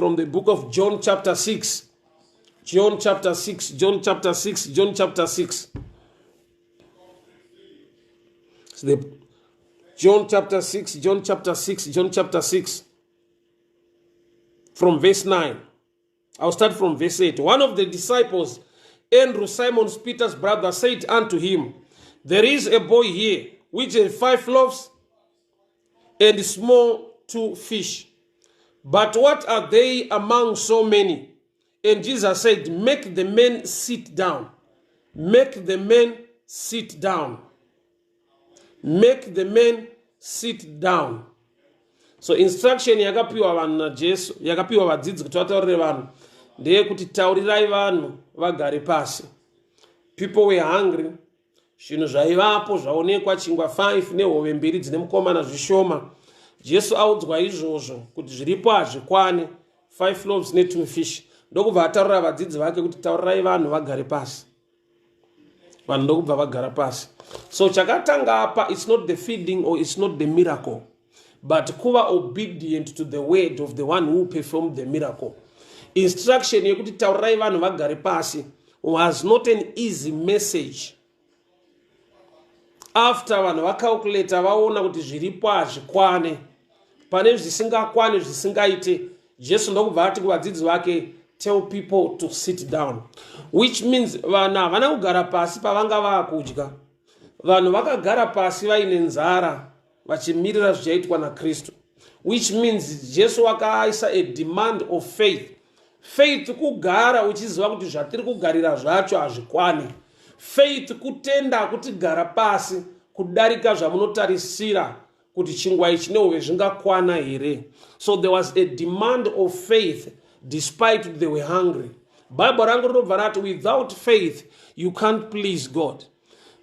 from the book of John chapter 6. John chapter 6, John chapter 6, John chapter 6. John chapter 6, John chapter 6, John chapter 6. From verse 9. I'll start from verse 8. One of the disciples, Andrew, Simon Peter's brother, said unto him, there is a boy here, which has 5 loaves and small 2 fish. But what are they among so many? And Jesus said, make the men sit down. Make the men sit down. Make the men sit down. So instruction yakapiwa vanhu naJesu, yakapiwa vadzidzi kuti vataurire vanhu, ndeye kuti taurirai vanhu vagare pasi. People were hungry. Zvinhu zvaivapo zvaonekwa chingwa 5 nehove 2 dzine mukomana zvishoma. Jesu audzwa izvozvo kuti zviripo hazvikwani, 5 loaves ne 2 fish. Ndokubva ataurira vadzidzi vake kuti taurirai vanhu vagare pasi. Vanhu ndokubva vagara pasi. So chakatanga apa, it's not the feeding or it's not the miracle, but kuva obedient to the word of the one who performed the miracle. Instruction yekuti taurirai vanhu vagare pasi was not an easy message. After vanhu vacalculate vaona kuti zviripo hazvikwane, pane zvisingakwane zvisingaite, Jesu ndokubva ati kuvadzidzi vake, tell people to sit down, which means vanhu havana kugara pasi pavanga vaakudya. Vanhu vakagara pasi vaine nzara vachimirira zvichaitwa naKristu, which means Jesu wakaisa a demand of faith. Faith kugara uchiziva kuti zvatiri kugarira zvacho hazvikwani. Faith kutenda kuti gara pasi kudarika zvamunotarisira kuti chingwa ichi nehove zvingakwana here. So there was a demand of faith despite they were hungry. Bible rangu rinobva rati without faith you can't please God.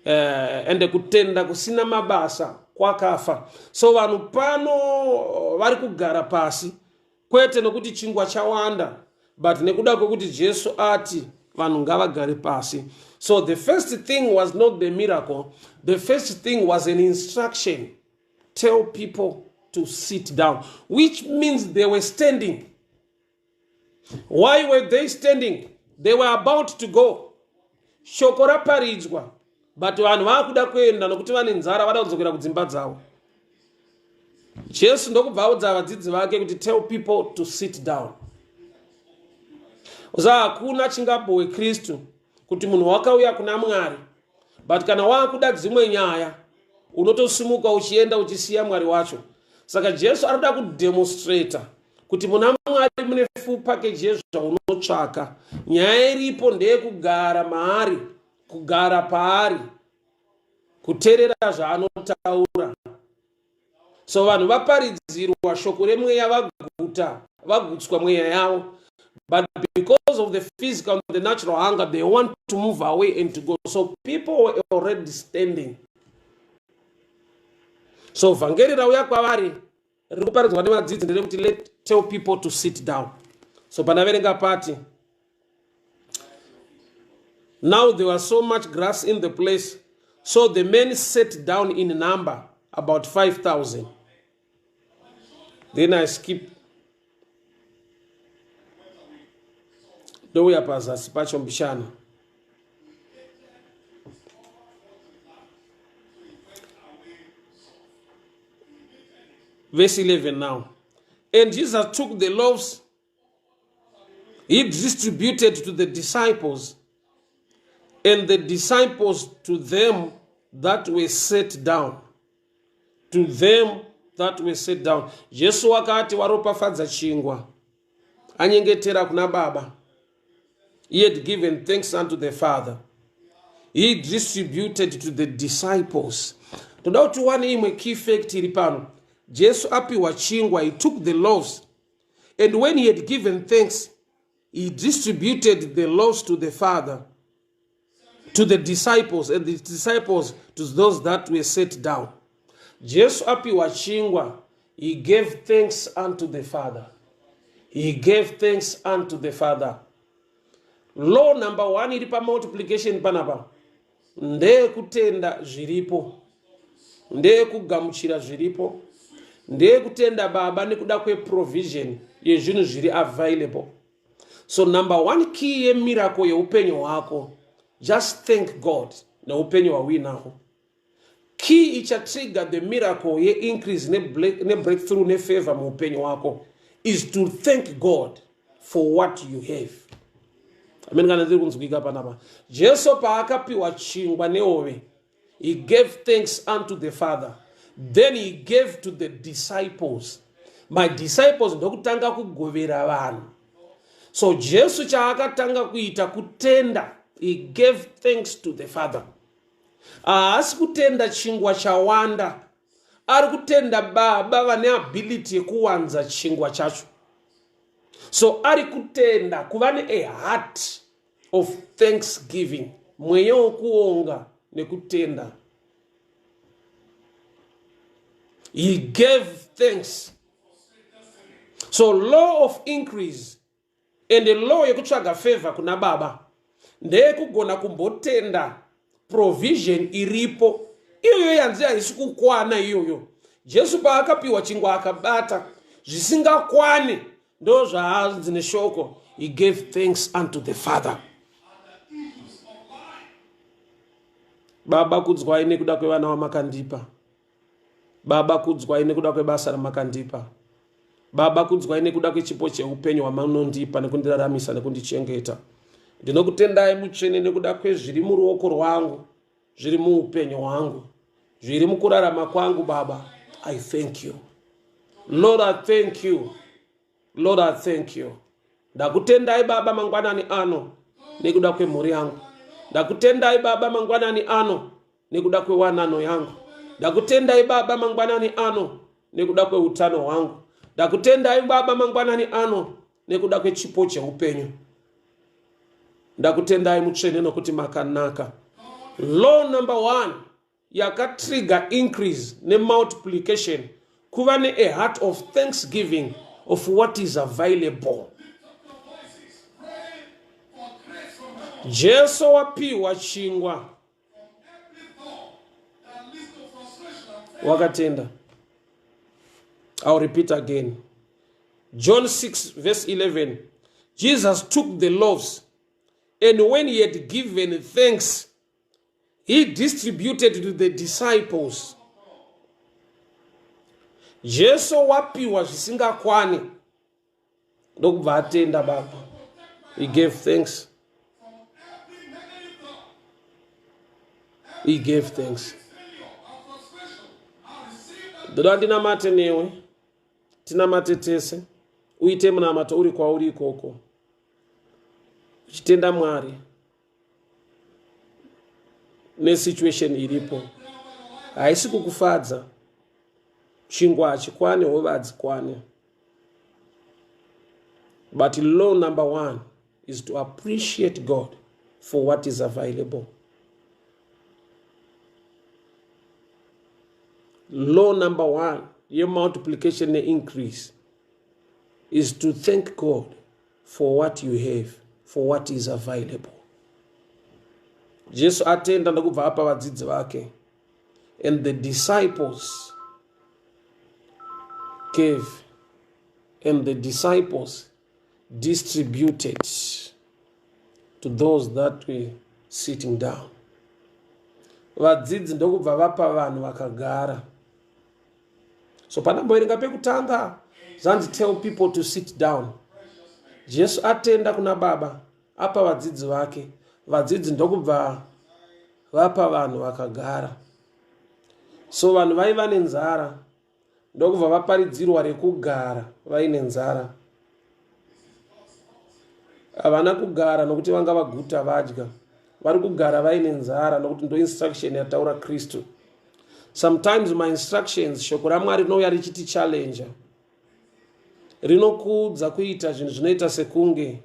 Ende kutenda kusina mabasa kwakafa. So vanhu pano vari kugara pasi kwete nokuti chingwa chawanda, but nekuda kwekuti Jesu ati vanhu ngavagare pasi. So the first thing was not the miracle. The first thing was an instruction. Tell people to sit down, which means they were standing. Why were they standing? They were about to go. Shoko raparidzwa, but vanhu vakuda kuenda nokuti vane nzara vada kudzokera kudzimba dzavo. Jesu ndokubva audza vadzidzi vake kuti tell people to sit down. Uza hakuna chingapowe Kristu kuti munhu wakauya kuna Mwari, but kana wakuda dzimwe nyaya unotosimuka uchienda uchisiya Mwari wacho. Saka Jesu arikuda kudemonstrata kuti muna Mwari mune full package yezvaunotsvaka. Nyaya iripo ndeye kugara maari, kugara paari, kuteerera zvaanotaura. So vanhu vaparidzirwa shoko remweya vaguta, vagutswa mweya yavo. But because of the physical and the natural hunger, they want to move away and to go. So people were already standing. So vhangeri rauya kwavari ririkuparidzwa nevadzidzi nderekuti let tell people to sit down. So panaverenga pati, now there was so much grass in the place, so the men sat down in number, about 5,000. Then I skip. Ndouya pazasi pacho mbishana. Verse 11 now. And Jesus took the loaves, he distributed to the disciples, and the disciples to them that were set down. To them that were set down. Jesu wakati waropafadza chingwa, anyengetera kuna Baba. He had given thanks unto the Father. He distributed to the disciples. Toda kuti one imwe key fact iri pano. Jesu apiwa chingwa, he took the loaves, and when he had given thanks, he distributed the loaves to the Father, to the disciples, and the disciples to those that were set down. Jesu apiwa chingwa, he gave thanks unto the Father. He gave thanks unto the Father. Law number 1 iri pa multiplication panapa. Ndeye kutenda zviripo. Ndeye kugamuchira zviripo. Ndeye kutenda Baba nekuda kwe provision yezvinhu zviri available. So number one key yemiracle yeupenyu hwako, just thank God neupenyu hwauinaho. Key ichatrigger the miracle ye-increase ne-breakthrough ne-favor muupenyu hwako is to thank God for what you have. Amen. Kana ndiri kunzwika panapa. Jesu paakapiwa chingwa nehove, he gave thanks unto the Father. Then he gave to the disciples. My disciples ndokutanga kugovera vanhu. So Jesu chaakatanga kuita kutenda. He gave thanks to the Father. Haasi kutenda chingwa chawanda. Ari kutenda Baba vane ability yekuwanza chingwa chacho. So ari kutenda kuva a heart of thanksgiving. Mweya wokuonga nekutenda. He gave thanks. So law of increase and the law yekutsvaga favor kuna Baba ndeyekugona kumbotenda provision iripo. Iyoyo yanzi haisi kukwana iyoyo. Jesu paakapiwa chingwa akabata zvisingakwane ndo zvaanzi neshoko, he gave thanks unto the Father. Baba kudzwai nekuda kwevana vamakandipa. Baba kudzwai nekuda kwebasa ramakandipa. Baba kudzwai nekuda kwechipo cheupenyu hwamunondipa nekundiraramisa nekundichengeta. Ndinokutendai mutsvene nekuda kwezviri muruoko rwangu, zviri muupenyu hwangu, zviri mukurarama kwangu. Baba, I thank you. Lord, I thank you. Lord, I thank you. Ndakutendai Baba mangwanani ano nekuda kwemhuri yangu. Ndakutendai Baba mangwanani ano nekuda kwewanano yangu. Ndakutendai Baba mangwanani ano nekuda kweutano hwangu. Ndakutendai Baba mangwanani ano nekuda kwechipo cheupenyu. Ndakutendai mutsvene nokuti makanaka. Law number one yakatrigger increase ne multiplication kuva a heart of thanksgiving of what is available. Jesu wapiwa chingwa wakatenda. I'll repeat again. John 6 verse 11. Jesus took the loaves, and when he had given thanks, he distributed to the disciples. Jesu wapiwa zvisingakwani ndokubva atenda Baba. He gave thanks. He gave thanks. Ndoda ndinamate newe, tinamate tese, uite munamato uri kwauri ikoko. Uchitenda Mwari nesituation iripo. Haisi kukufadza. Chingwa hachikwane, hova hadzikwane. But law number one is to appreciate God for what is available. Law number one, your multiplication and increase, is to thank God for what you have, for what is available. Jesu atenda ndokubva apa vadzidzi vake, and the disciples gave, and the disciples distributed to those that were sitting down. Vadzidzi ndokubva vapa vanhu vakagara. So panamboerenga pekutanga zanzi tell people to sit down. Jesu atenda kuna Baba apa vadzidzi vake, vadzidzi ndokubva vapa vanhu vakagara. So vanhu vaiva nenzara ndokubva vaparidzirwa rekugara vaine nzara. Havana kugara nokuti vanga vaguta vadya, vari kugara vaine nzara nokuti ndo instruction yataura Kristu. Sometimes my instructions shoko raMwari rinouya richiti challenge, rinokudza kuita zvinhu zvinoita sekunge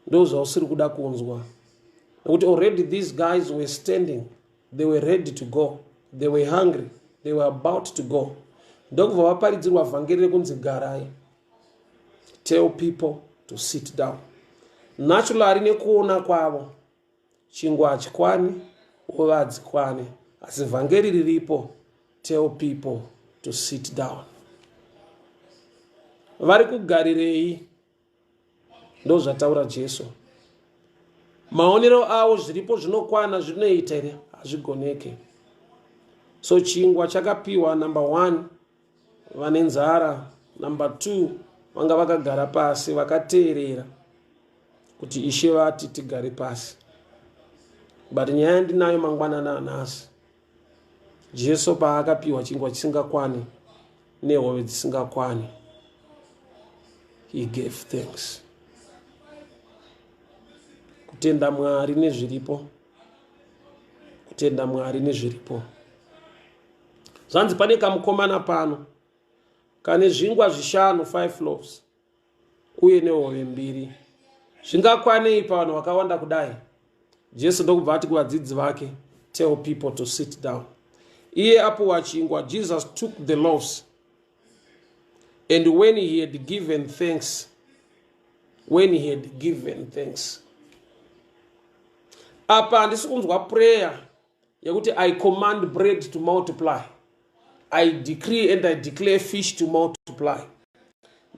ndo zvausiri kuda kunzwa. Nokuti already these guys were standing, they were ready to go, they were hungry, they were about to go. Ndokubva vaparidzirwa vhangeri rekunzi garai. Tell people to sit down. Naturally nekuona kwavo chingwa hachikwani, hova hadzikwani, asi vhangeri riripo, tell people to sit down. vari kugarirei? Ndo zvataura Jesu. Maonero avo zviripo zvinokwana zvinoita here? Hazvigoneke. So chingwa chakapiwa number 1 vane nzara, number 2 vanga vakagara pasi vakateerera kuti Ishe vati tigare pasi. But nyaya ndinayo mangwanana anasi, Jesu paakapiwa chingwa chisingakwani nehove dzisingakwani, he gave thanks. Kutenda Mwari nezviripo, kutenda Mwari nezviripo. Zvanzi pane kamukomana pano kane zvingwa 5 5 loaves uye nehove 2. Zvingakwanei pavanhu vakawanda kudai? Jesu ndokubva ati kuvadzidzi vake, tell people to sit down. Iye apuwa chingwa, Jesus took the loaves, and when he had given thanks, apa handisi kunzwa prayer yekuti I command bread to multiply, I decree and I declare fish to multiply.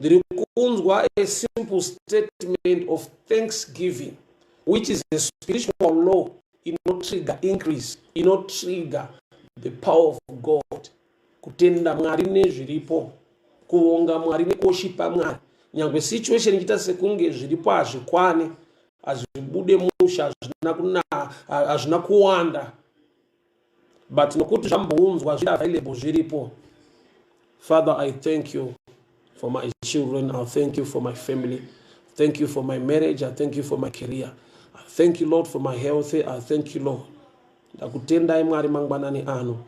Ndiri kunzwa a simple statement of thanksgiving, which is a spiritual law, trigger increase, trigger the power of God. Kutenda Mwari nezviripo, kuonga Mwari nekoshipa Mwari. Nyangwe situation ichita sekunge zviripo hazvikwani, hazvibude musha, hazvina kuwanda, but nokuti zvambounzwa zviri available zviripo. Father, I thank you for my children. I thank you for my family. Thank you for my marriage. I thank you for my career. I thank you, Lord, for my health. I thank you, Lord. Ndakutendai Mwari mangwanani ano.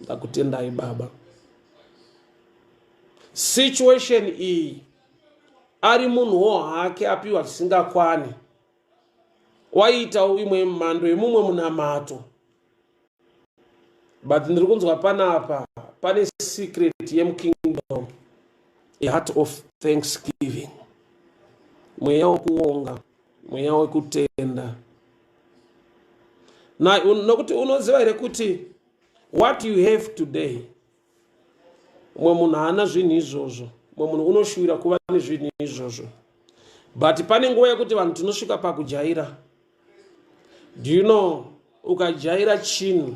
Ndakutendai Baba. Situation iyi ari munhu hake apiwa chisingakwani, waita imwe mhando yemumwe munamato, but ndiri kunzwa panapa pane secret yemukingdom, a heart of thanksgiving, mweya wekuonga, mweya wekutenda. Nokuti unoziva here kuti what you have today, mwe munhu haana zvinhu izvozvo, mwe munhu unoshuvira kuva nezvinhu izvozvo, but pane nguva yekuti vanhu tinosvika pakujaira. Do you know, ukajaira chinhu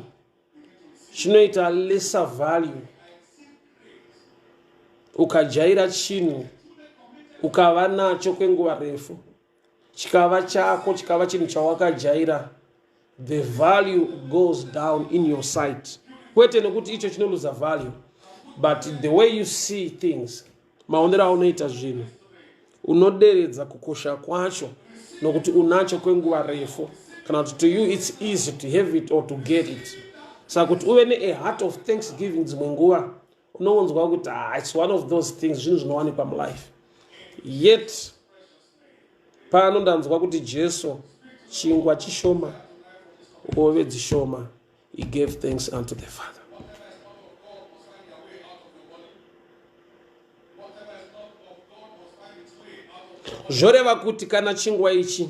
chinoita lesser value, ukajaira chinhu ukava nacho kwenguva refu, chikava chako, chikava chinhu chawakajaira, the value goes down in your sight. Kwete nekuti icho chinoluza value, but the way you see things, maonero aunoita zvinhu, unoderedza kukosha kwacho nokuti unacho kwenguva refu, kana kuti to you it's easy to have it or to get it. Saka kuti uve ne a heart of thanksgiving dzimwe nguva unoonzwa kuti it's one of those things zvinhu zvinowanikwa mulife. Yet pano ndanzwa kuti Jesu chingwa chishoma, hove dzishoma, he gave thanks unto the Father. Zvoreva kuti kana chingwa ichi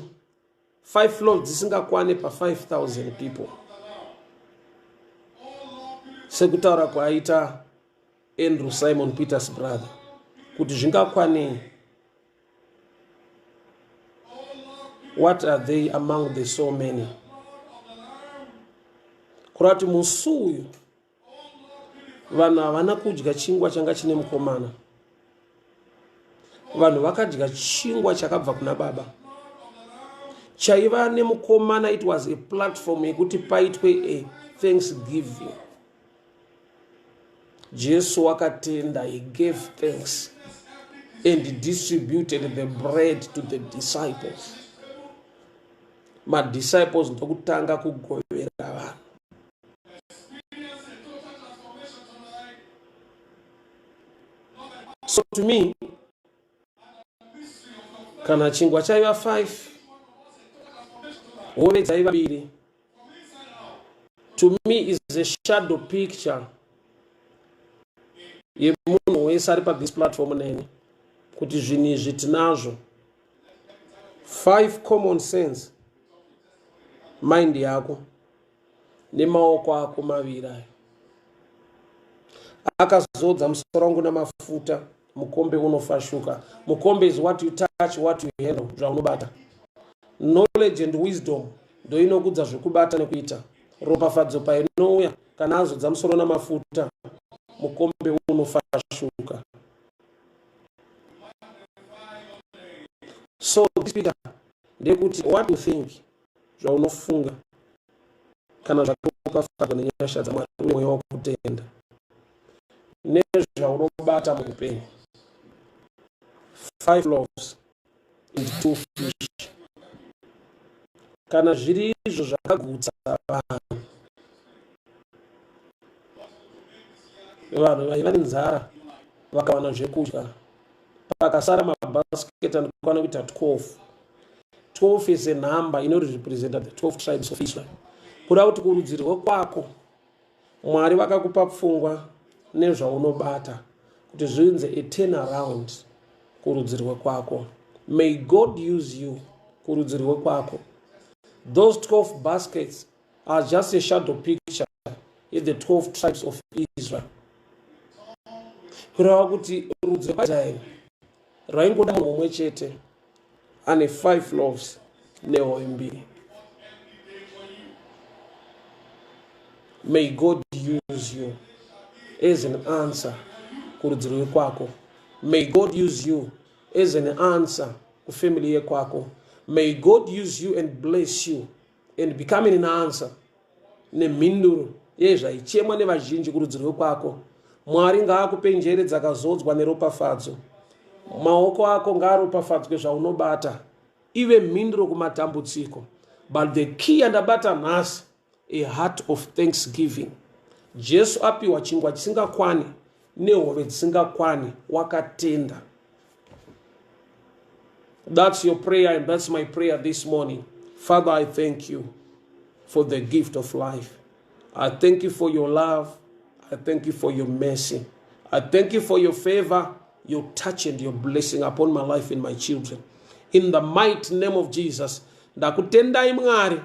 5 loaves dzisingakwane pa 5,000 people, sekutaura kwaita Andrew Simon Peter's brother, kuti zvingakwanei, what are they among the so many? Kurati musi uyu vanhu havana kudya chingwa changa chine mukomana, vanhu vakadya chingwa chakabva kuna Baba chaiva nemukomana. It was a platform yekuti paitwe a thanksgiving. Jesu wakatenda, he gave thanks and distributed the bread to the disciples. Ma disciples ndokutanga kugovera vanhu. So to me, kana chingwa chaiva 5, hove dzaiva 2, to me is a shadow picture yemunhu wese ari pa this platform nene, kuti zvinhu izvi tinazvo. 5 common sense, mind yako nemaoko ako maviri ayo akazodza musoro wangu namafuta, mukombe unofashuka. Mukombe is what you touch, what you handle, zvaunobata. Knowledge and wisdom ndo inokudza zvekubata nekuita. Ropafadzo painouya kana azodza musoro namafuta, mukombe unofashuka. So this Peter, ndekuti what you think, zvaunofunga kana zvakafadzwa nenyasha dzaMwari mwoyo wakutenda nezvaunobata muupenyu. 5 loaves and 2 fish. Kana zviri izvo zvakagutsa vanhu. Vanhu vaiva nenzara vakawana zvekudya. Pakasara mabhasiketi anokwana kuita 12. 12 is a number inorepresenta the 12 tribes of Israel. Kuda kuti kurudzirwe kwako Mwari vakakupa pfungwa nezvaunobata kuti zvinze a turnaround kurudzirwe kwako. May God use you kurudzirwe kwako. Those 12 baskets are just a shadow picture of the 12 tribes of Israel. Kureva kuti rudzirwe kwaIsraeri rwaingoda munhu mumwe chete ane 5 loaves nehove mbiri. May God use you as an answer kurudzirwe kwako. May God use you as an answer kufamily yekwako. May God use you and bless you and become an answer nemhinduro yezvaichemwa nevazhinji kurudzirwe kwako. Mwari ngaakupe njere dzakazodzwa neropafadzo. Maoko ako ngaaropafadzwe zvaunobata ive mhinduro kumatambudziko. But the key andabata nhasi, a heart of thanksgiving. Jesu apiwa chingwa chisingakwani nehove dzisingakwani wakatenda. That's your prayer and that's my prayer this morning. Father, I thank you for the gift of life. I thank you for your love. I thank you for your mercy. I thank you for your favor, your touch and your blessing upon my life and my children. In the mighty name of Jesus, ndakutendai Mwari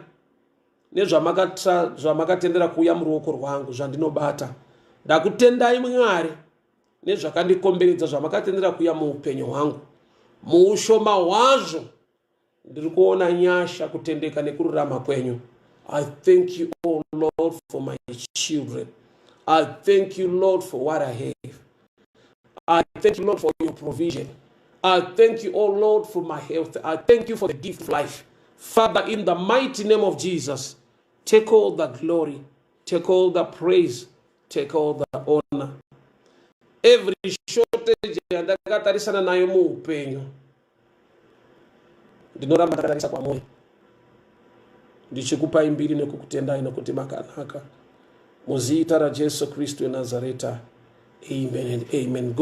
nezvamakatendera kuuya muruoko rwangu zvandinobata. Ndakutendai Mwari nezvakandikomberedza zvamakatendera kuuya muupenyu hwangu. Muushoma hwazvo ndiri kuona nyasha, kutendeka nekururama kwenyu. I thank you, oh Lord, for my children. I thank you, Lord, for what I have. I thank you, Lord, for your provision. I thank you, oh Lord, for my health. I thank you for the gift of life. Father, in the mighty name of Jesus, take all the glory, take all the praise, take all the honor. Every shortage ndakatarisana nayo muupenyu, ndinoramba ndatarisa kwa moyo, ndichikupai mbiri nekukutendai nokuti makanaka. Muzita ra Jesu Kristu Nazareta. Amen and amen.